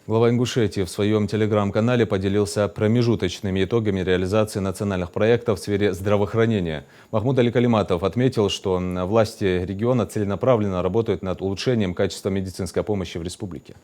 Глава Ингушетии в своем телеграм-канале поделился промежуточными итогами реализации национальных проектов в сфере здравоохранения. Махмуд Аликалиматов отметил, что власти региона целенаправленно работают над улучшением качества медицинской помощи в республике.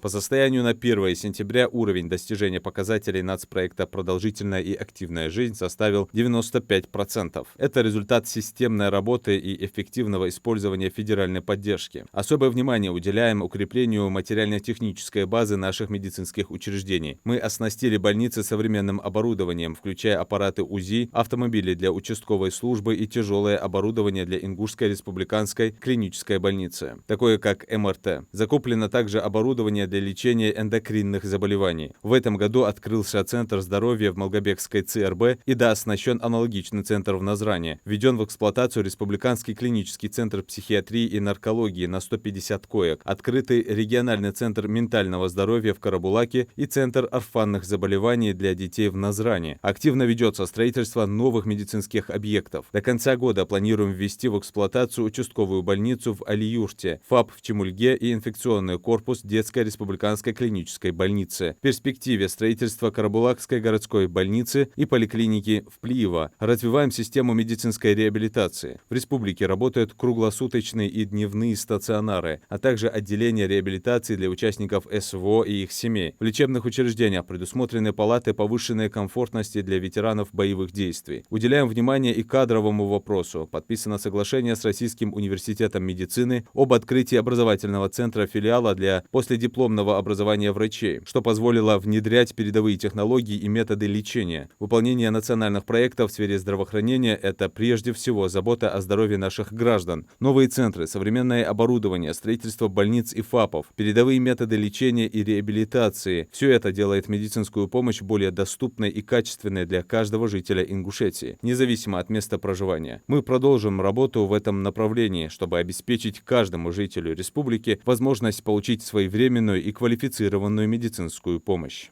По состоянию на 1 сентября уровень достижения показателей нацпроекта «Продолжительная и активная жизнь» составил 95%. Это результат системной работы и эффективного использования федеральной поддержки. Особое внимание уделяем укреплению материально-технической базы наших медицинских учреждений. Мы оснастили больницы современным оборудованием, включая аппараты УЗИ, автомобили для участковой службы и тяжелое оборудование для Ингушской республиканской клинической больницы, такое как МРТ. Закуплено также оборудование для лечения эндокринных заболеваний. В этом году открылся Центр здоровья в Малгобекской ЦРБ и дооснащен аналогичный центр в Назране. Введен в эксплуатацию Республиканский клинический центр психиатрии и наркологии на 150 коек, открытый региональный центр ментального здоровья в Карабулаке и центр орфанных заболеваний для детей в Назране. Активно ведется строительство новых медицинских объектов. До конца года планируем ввести в эксплуатацию участковую больницу в Али-Юрте, ФАП в Чемульге и инфекционный корпус детской республиканской клинической больницы. В перспективе строительство Карабулакской городской больницы и поликлиники в Плиево. Развиваем систему медицинской реабилитации. В республике работают круглосуточные и дневные стационары, а также отделения реабилитации для участников СВО и их семей. В лечебных учреждениях предусмотрены палаты повышенной комфортности для ветеранов боевых действий. Уделяем внимание и кадровому вопросу. Подписано соглашение с Российским университетом медицины об открытии образовательного центра филиала для последипломного образования врачей, что позволило внедрять передовые технологии и методы лечения. Выполнение национальных проектов в сфере здравоохранения – это прежде всего забота о здоровье наших граждан. Новые центры, современное оборудование, строительство больниц и ФАПов, передовые методы лечения и реабилитации – все это делает медицинскую помощь более доступной и качественной для каждого жителя Ингушетии, независимо от места проживания. Мы продолжим работу в этом направлении, чтобы обеспечить каждому жителю республики возможность получить своевременную и квалифицированную медицинскую помощь.